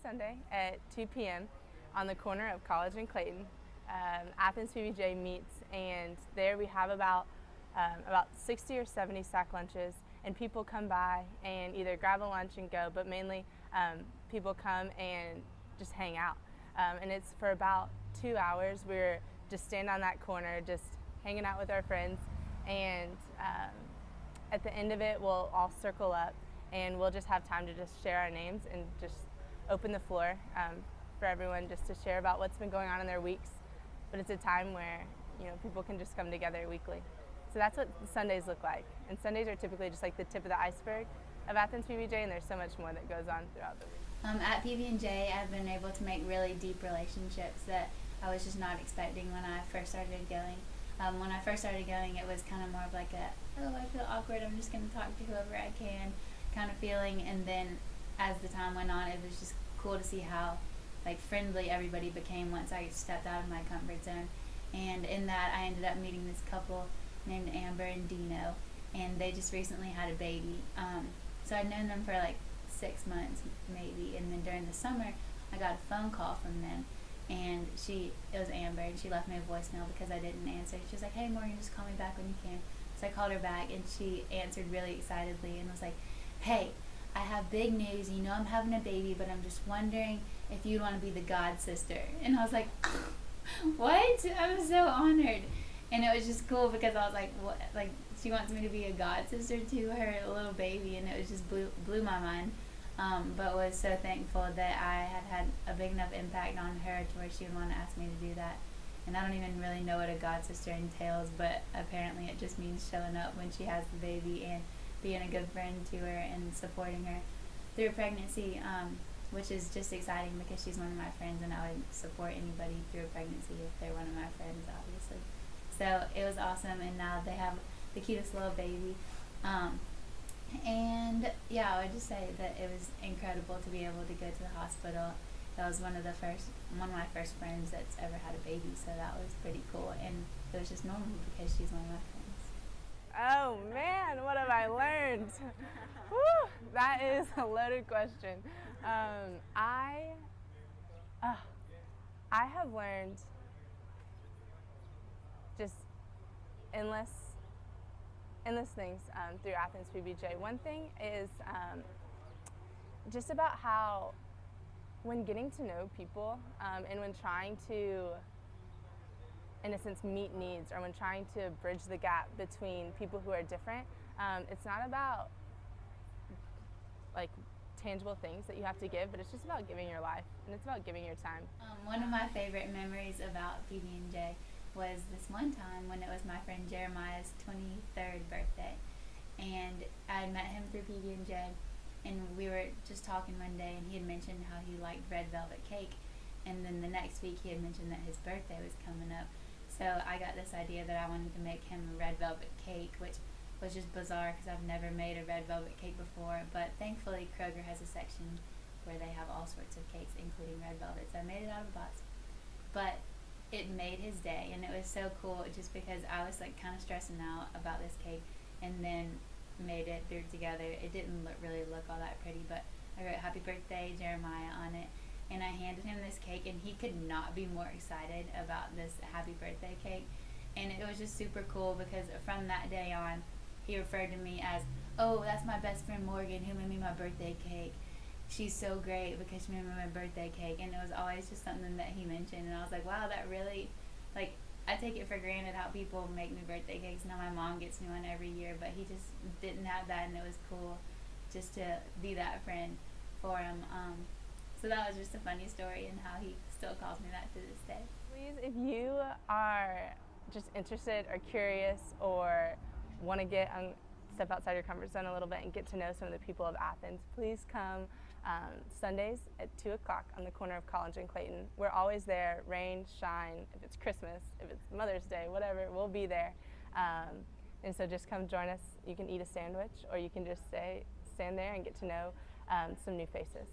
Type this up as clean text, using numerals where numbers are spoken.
Sunday at 2 p.m. on the corner of College and Clayton. Athens PBJ meets, and there we have about 60 or 70 sack lunches, and people come by and either grab a lunch and go, but mainly people come and just hang out. And it's for about 2 hours. We're just stand on that corner, just hanging out with our friends, and at the end of it, we'll all circle up and we'll just have time to just share our names and just open the floor for everyone just to share about what's been going on in their weeks. But it's a time where, you know, people can just come together weekly. So that's what Sundays look like. And Sundays are typically just like the tip of the iceberg of Athens PBJ, and there's so much more that goes on throughout the week. At PB&J, I've been able to make really deep relationships that I was just not expecting when I first started going. When I first started going, it was kind of more of like I feel awkward, I'm just going to talk to whoever I can kind of feeling. And then as the time went on, it was just cool to see how friendly everybody became once I stepped out of my comfort zone. And in that, I ended up meeting this couple named Amber and Dino, and they just recently had a baby. So I'd known them for 6 months maybe, and then during the summer, I got a phone call from them. And it was Amber, and she left me a voicemail because I didn't answer. She was like, "Hey Morgan, just call me back when you can." So I called her back, and she answered really excitedly and was like, "Hey, I have big news. You know I'm having a baby, but I'm just wondering if you'd want to be the god sister." And I was like, "What?" I was so honored. And it was just cool because I was like, "What?" She wants me to be a god sister to her little baby, and it was just blew my mind. But was so thankful that I had a big enough impact on her to where she would want to ask me to do that. And I don't even really know what a god sister entails, but apparently it just means showing up when she has the baby and being a good friend to her and supporting her through pregnancy, which is just exciting because she's one of my friends, and I would support anybody through a pregnancy if they're one of my friends, obviously. So it was awesome, and now they have the cutest little baby. And yeah, I would just say that it was incredible to be able to go to the hospital. That was one of my first friends that's ever had a baby, so that was pretty cool. And it was just normal because she's one of my friends. Oh man, what have I learned? Woo, that is a loaded question. I have learned just endless things through Athens PBJ. One thing is just about how when getting to know people and when trying to, in a sense, meet needs, or when trying to bridge the gap between people who are different, it's not about tangible things that you have to give, but it's just about giving your life, and it's about giving your time. One of my favorite memories about PB&J was this one time when it was my friend Jeremiah's 23rd birthday, and I had met him through PB&J, and we were just talking one day, and he had mentioned how he liked red velvet cake, and then the next week he had mentioned that his birthday was coming up. So I got this idea that I wanted to make him a red velvet cake, which was just bizarre because I've never made a red velvet cake before, but thankfully Kroger has a section where they have all sorts of cakes, including red velvet, so I made it out of a box. But it made his day, and it was so cool just because I was kind of stressing out about this cake, and then made it, threw it together. It didn't really look all that pretty, but I wrote "Happy Birthday Jeremiah" on it, and I handed him this cake, and he could not be more excited about this happy birthday cake. And it was just super cool because from that day on, he referred to me as, "Oh, that's my best friend Morgan who made me my birthday cake. She's so great because she made me my birthday cake." And it was always just something that he mentioned, and I was like, wow, that really, I take it for granted how people make me birthday cakes. Now my mom gets me one every year, but he just didn't have that, and it was cool just to be that friend for him. So that was just a funny story, and how he still calls me that to this day. Please, if you are just interested or curious or want to step outside your comfort zone a little bit and get to know some of the people of Athens, please come Sundays at 2 o'clock on the corner of College and Clayton. We're always there, rain, shine, if it's Christmas, if it's Mother's Day, whatever, we'll be there. And so just come join us. You can eat a sandwich, or you can just stand there and get to know some new faces.